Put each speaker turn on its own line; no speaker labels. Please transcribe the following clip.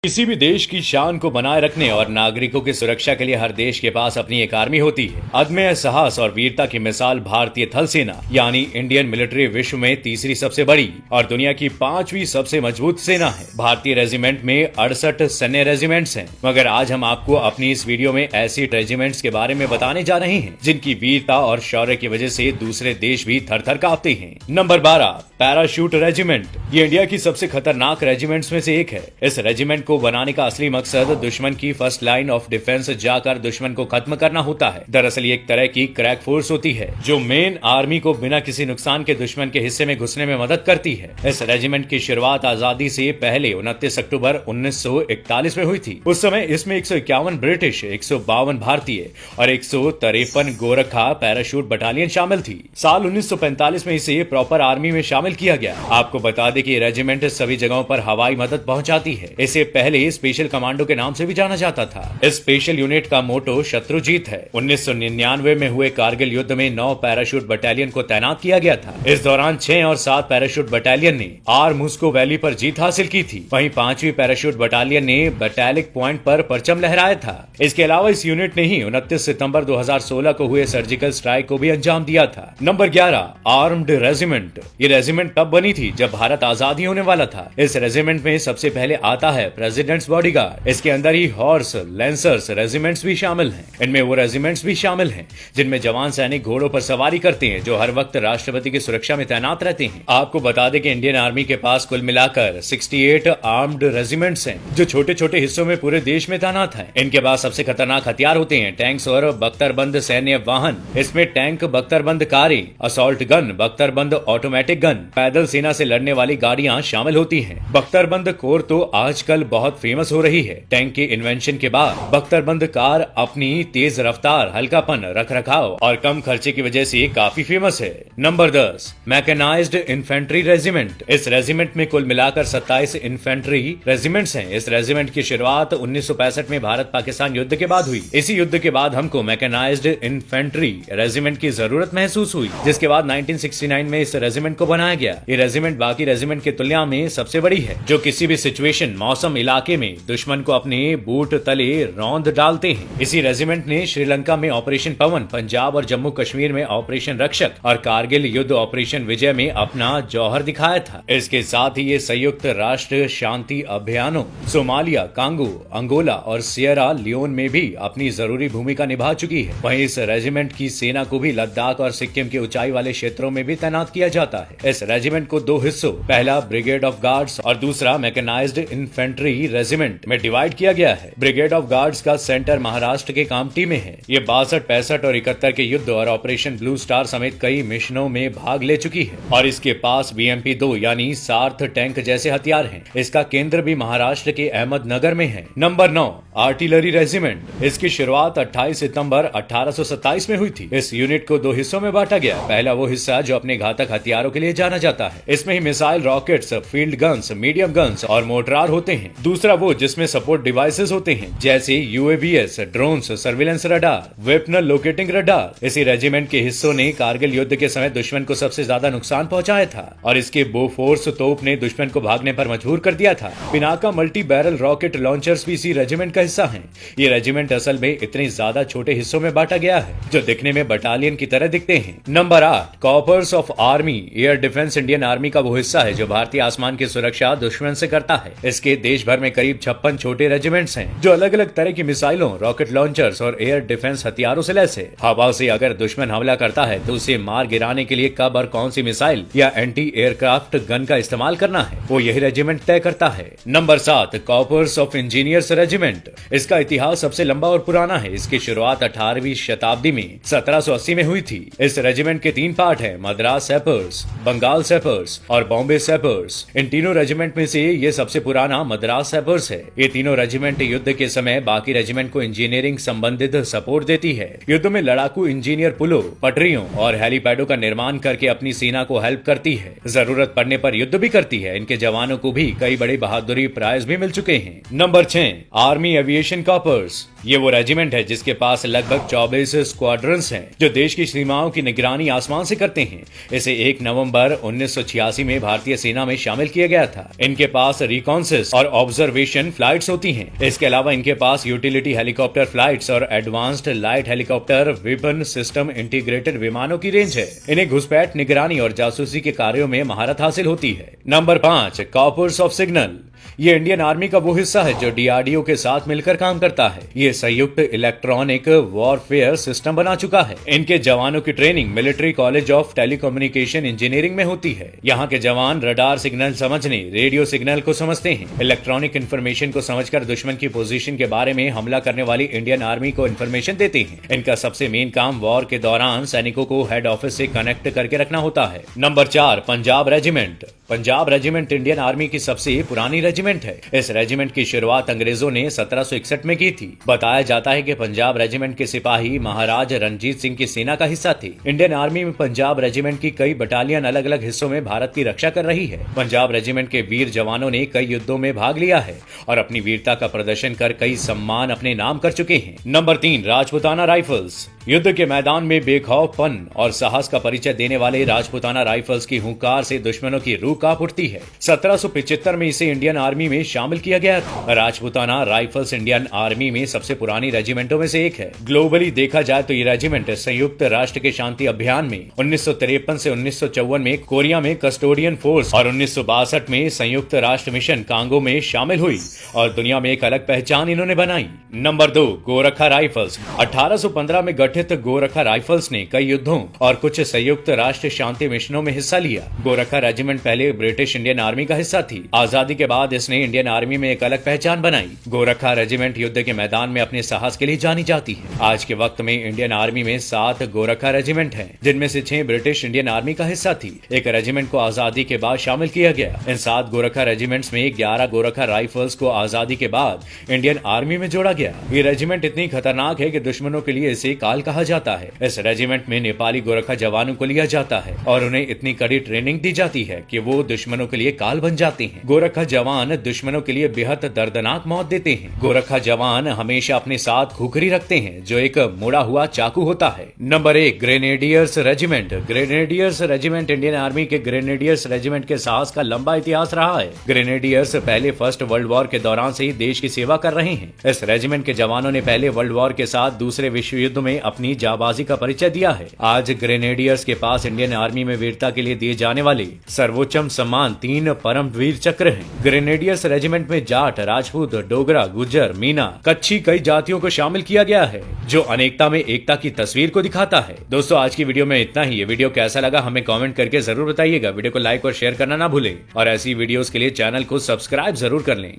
किसी भी देश की शान को बनाए रखने और नागरिकों की सुरक्षा के लिए हर देश के पास अपनी एक आर्मी होती है। अदम्य साहस और वीरता की मिसाल भारतीय थल सेना यानी इंडियन मिलिट्री विश्व में तीसरी सबसे बड़ी और दुनिया की 5वीं सबसे मजबूत सेना है। भारतीय रेजिमेंट में 68 सैन्य रेजिमेंट्स हैं, मगर आज हम आपको अपनी इस वीडियो में ऐसी रेजिमेंट्स के बारे में बताने जा रहे हैं जिनकी वीरता और शौर्य की वजह से दूसरे देश भी थर थर कांपते हैं। Number 12, parachute regiment. ये इंडिया की सबसे खतरनाक रेजिमेंट्स में से एक है। इस रेजिमेंट को बनाने का असली मकसद दुश्मन की फर्स्ट लाइन ऑफ डिफेंस जाकर दुश्मन को खत्म करना होता है। दरअसल ये एक तरह की क्रैक फोर्स होती है जो मेन आर्मी को बिना किसी नुकसान के दुश्मन के हिस्से में घुसने में मदद करती है। इस रेजिमेंट की शुरुआत आजादी से पहले 29 अक्टूबर 1941 में हुई थी। उस समय इसमें 151 ब्रिटिश, 152 भारतीय और 153 गोरखा पैराशूट बटालियन शामिल थी। साल 1945 में इसे प्रॉपर आर्मी में शामिल किया गया। आपको बता दें कि रेजिमेंट सभी जगहों पर हवाई मदद पहुंचाती है। इसे पहले स्पेशल कमांडो के नाम से भी जाना जाता था। इस स्पेशल यूनिट का मोटो शत्रु जीत है। 1999 में हुए कारगिल युद्ध में 9 पैराशूट बटालियन को तैनात किया गया था। इस दौरान 6 और 7 पैराशूट बटालियन ने आर मुस्को वैली पर जीत हासिल की थी। वहीं 5वीं पैराशूट बटालियन ने बटालिक पॉइंट पर परचम लहराया था। इसके अलावा इस यूनिट ने ही 29 सितंबर 2016 को हुए सर्जिकल स्ट्राइक को भी अंजाम दिया था। Number 11, armed regiment. ये रेजिमेंट तब बनी थी जब भारत आजादी होने वाला था। इस रेजिमेंट में सबसे पहले आता है प्रेसिडेंट्स बॉडीगार्ड। इसके अंदर ही हॉर्स, लेंसर्स रेजिमेंट्स भी शामिल हैं। इनमें वो रेजिमेंट्स भी शामिल हैं जिनमें जवान सैनिक घोड़ों पर सवारी करते हैं जो हर वक्त राष्ट्रपति की सुरक्षा में तैनात रहते हैं। आपको बता दें कि इंडियन आर्मी के पास कुल मिलाकर 68 आर्म्ड रेजिमेंट्स हैं जो छोटे छोटे हिस्सों में पूरे देश में तैनात हैं। इनके पास सबसे खतरनाक हथियार होते हैं टैंक्स और बख्तरबंद सैन्य वाहन। इसमें टैंक, बख्तरबंद कारें, असॉल्ट गन, बख्तरबंद ऑटोमेटिक गन, पैदल सेना से लड़ने वाली गाड़ियां शामिल होती हैं। बख्तरबंद कोर तो आजकल बहुत फेमस हो रही है। टैंक के इन्वेंशन के बाद बख्तरबंद कार अपनी तेज रफ्तार, हल्कापन, रखरखाव और कम खर्चे की वजह से काफी फेमस है। Number 10, mechanised infantry regiment. इस रेजिमेंट में कुल मिलाकर 27 इन्फेंट्री रेजिमेंट्स हैं। इस रेजिमेंट की शुरुआत 1965 में भारत पाकिस्तान युद्ध के बाद हुई। इसी युद्ध के बाद हमको मैकेनाइज्ड इन्फेंट्री रेजिमेंट की जरूरत महसूस हुई, जिसके बाद 1969 में इस रेजिमेंट को बनाया गया। ये रेजिमेंट बाकी रेजिमेंट की तुलना में सबसे बड़ी है, जो किसी भी सिचुएशन, मौसम, इलाके में दुश्मन को अपने बूट तले रौंद डालते हैं। इसी रेजिमेंट ने श्रीलंका में ऑपरेशन पवन, पंजाब और जम्मू कश्मीर में ऑपरेशन रक्षक और कारगिल युद्ध ऑपरेशन विजय में अपना जौहर दिखाया था। इसके साथ ही ये संयुक्त राष्ट्र शांति अभियानों सोमालिया, कांगो, अंगोला और सियरा लियोन में भी अपनी जरूरी भूमिका निभा चुकी है। वहीं इस रेजिमेंट की सेना को भी लद्दाख और सिक्किम के ऊंचाई वाले क्षेत्रों में भी तैनात किया जाता है। इस रेजिमेंट को 2 हिस्सों, पहला ब्रिगेड ऑफ गार्ड्स और दूसरा मैकेनाइज्ड इन्फेंट्री रेजिमेंट में डिवाइड किया गया है। ब्रिगेड ऑफ गार्ड्स का सेंटर महाराष्ट्र के कामठी में है। ये 62, 65 और 71 के युद्ध और ऑपरेशन ब्लू स्टार समेत कई मिशनों में भाग ले चुकी है और इसके पास BMP-2 यानी सार्थ टैंक जैसे हथियार हैं। इसका केंद्र भी महाराष्ट्र के अहमदनगर में है। Number 9, artillery regiment. इसकी शुरुआत 28 सितंबर 1827 में हुई थी। इस यूनिट को 2 हिस्सों में बांटा गया। पहला वो हिस्सा जो अपने घातक हथियारों के लिए जाना जाता है। इसमें ही missile, rockets, field guns, medium guns और मोर्टार होते हैं। दूसरा वो जिसमें सपोर्ट डिवाइसेस होते हैं जैसे UAVs, drones, surveillance radar, weapon locating radar. इसी रेजिमेंट के हिस्सों ने कारगिल युद्ध के समय दुश्मन को सबसे ज्यादा नुकसान पहुंचाया था और इसके बोफोर्स तोप ने दुश्मन को भागने पर मजबूर कर दिया था। Pinaka multi barrel rocket launchers भी इसी रेजिमेंट का हिस्सा हैं। ये रेजिमेंट असल में इतने ज्यादा छोटे हिस्सों में बांटा गया है जो दिखने में बटालियन की तरह दिखते हैं। Number 8, corps of army air defence. Indian army का वो हिस्सा है जो भारतीय आसमान की सुरक्षा दुश्मन से करता है। इसके देश भर में करीब 56 छोटे रेजिमेंट्स हैं जो अलग अलग तरह की मिसाइलों, रॉकेट लॉन्चर्स और एयर डिफेंस हथियारों से लैस है। हवा से अगर दुश्मन हमला करता है तो उसे मार गिराने के लिए कब और कौन सी मिसाइल या एंटी एयरक्राफ्ट गन का इस्तेमाल करना है वो यही रेजिमेंट तय करता है। Number 7, corps of engineers regiment. इसका इतिहास सबसे लंबा और पुराना है। इसकी शुरुआत 18वीं शताब्दी में 1780 में हुई थी। इस रेजिमेंट के 3 पार्ट है, मद्रास सैपर्स, बंगाल सैपर्स और बॉम्बे सैपर्स। इन तीनों रेजिमेंट में से ये सबसे पुराना मद्रास सैपर्स है। ये तीनों रेजिमेंट युद्ध के समय बाकी रेजिमेंट को इंजीनियरिंग संबंधित सपोर्ट देती है। युद्ध में लड़ाकू इंजीनियर पुलों, पटरियों और हेलीपैडों का निर्माण करके अपनी सेना को हेल्प करती है। जरूरत पड़ने पर युद्ध भी करती है। इनके जवानों को भी कई बड़ी बहादुरी प्राइज भी मिल चुके हैं। Number 6, army aviation corps. ये वो रेजिमेंट है जिसके पास लगभग 24 स्क्वाड्रंस हैं जो देश की सीमाओं की निगरानी आसमान से करते हैं। इसे 1 नवंबर 1986 में भारतीय सेना में शामिल किया गया था। इनके पास रिकॉन्सिस और ऑब्जर्वेशन फ्लाइट्स होती हैं। इसके अलावा इनके पास यूटिलिटी हेलीकॉप्टर फ्लाइट्स और advanced light helicopter weapon system integrated विमानों की रेंज है। इन्हें घुसपैठ, निगरानी और जासूसी के कार्यों में महारत हासिल होती है। Number 5, corps of signal. ये इंडियन आर्मी का वो हिस्सा है जो डीआरडीओ के साथ मिलकर काम करता है। ये संयुक्त इलेक्ट्रॉनिक वॉरफेयर सिस्टम बना चुका है। इनके जवानों की training military college of telecommunication engineering में होती है। यहाँ के जवान रडार सिग्नल समझने, रेडियो सिग्नल को समझते हैं, इलेक्ट्रॉनिक इंफॉर्मेशन को समझकर दुश्मन की पोजीशन के बारे में हमला करने वाली इंडियन आर्मी को इंफॉर्मेशन देते हैं। इनका सबसे मेन काम वॉर के दौरान सैनिकों को हेड ऑफिस से कनेक्ट करके रखना होता है। Number 4, Punjab regiment. Punjab regiment Indian army की सबसे पुरानी रेजिमेंट है। इस रेजिमेंट की शुरुआत अंग्रेजों ने 1761 में की थी। बताया जाता है कि पंजाब रेजिमेंट के सिपाही महाराज रणजीत सिंह की सेना का हिस्सा थे। इंडियन आर्मी में पंजाब रेजिमेंट की कई बटालियन अलग अलग हिस्सों में भारत की रक्षा कर रही है। पंजाब रेजिमेंट के वीर जवानों ने कई युद्धों में भाग लिया है और अपनी वीरता का प्रदर्शन कर कई सम्मान अपने नाम कर चुके हैं। Number 3, Rajputana rifles. युद्ध के मैदान में बेखौफपन और साहस का परिचय देने वाले राजपूताना राइफल्स की हुंकार से दुश्मनों की रूह कांप उठती है। 1775 में इसे इंडियन आर्मी में शामिल किया गया था। राजपूताना राइफल्स इंडियन आर्मी में सबसे पुरानी रेजिमेंटों में से एक है। ग्लोबली देखा जाए तो ये रेजिमेंट संयुक्त राष्ट्र के शांति अभियान में 1953 से 1954 में कोरिया में कस्टोडियन फोर्स और 1962 में संयुक्त राष्ट्र मिशन कांगो में शामिल हुई और दुनिया में एक अलग पहचान इन्होंने बनाई। Number 2, Gorkha rifles. 1815 में गठित गोरखा राइफल्स ने कई युद्धों और कुछ संयुक्त राष्ट्र शांति मिशनों में हिस्सा लिया। गोरखा रेजिमेंट पहले ब्रिटिश इंडियन आर्मी का हिस्सा थी। आजादी के बाद इसने इंडियन आर्मी में एक अलग पहचान बनाई। गोरखा रेजिमेंट युद्ध के मैदान में अपने साहस के लिए जानी जाती है। आज के वक्त में इंडियन आर्मी में 7 गोरखा रेजिमेंट हैं, जिनमें से 6 ब्रिटिश इंडियन आर्मी का हिस्सा थी। एक रेजिमेंट को आजादी के बाद शामिल किया गया। इन 7 गोरखा रेजिमेंट्स में 11 गोरखा राइफल्स को आजादी के बाद इंडियन आर्मी में जोड़ा गया। ये रेजिमेंट इतनी खतरनाक है कि दुश्मनों के लिए इसे काल कहा जाता है। इस रेजिमेंट में नेपाली गोरखा जवानों को लिया जाता है और उन्हें इतनी कड़ी ट्रेनिंग दी जाती है कि वो दुश्मनों के लिए काल बन जाते हैं। गोरखा जवान दुश्मनों के लिए बेहद दर्दनाक मौत देते हैं। गोरखा जवान हमेशा अपने साथ खुखरी रखते हैं जो एक मुड़ा हुआ चाकू होता है। Number 1, grenadiers regiment. Grenadiers regiment Indian army के ग्रेनेडियर्स रेजिमेंट के साहस का लंबा इतिहास रहा है। ग्रेनेडियर्स पहले फर्स्ट वर्ल्ड वॉर के दौरान से ही देश की सेवा कर रहे हैं। इस रेजिमेंट के जवानों ने पहले वर्ल्ड वॉर के साथ दूसरे विश्व युद्ध में अपनी जाबाजी का परिचय दिया है। आज ग्रेनेडियर्स के पास इंडियन आर्मी में वीरता के लिए दिए जाने वाले सर्वोच्चम सम्मान 3 परम वीर चक्र हैं। ग्रेनेडियर्स रेजिमेंट में जाट, राजपूत, डोगरा, गुज्जर, मीना, कच्छी कई जातियों को शामिल किया गया है जो अनेकता में एकता की तस्वीर को दिखाता है। दोस्तों, आज की वीडियो में इतना ही। ये वीडियो कैसा लगा हमें कमेंट करके जरूर बताइएगा। वीडियो को लाइक और शेयर करना ना भूलें और ऐसी वीडियोस के लिए चैनल को सब्सक्राइब जरूर कर लें।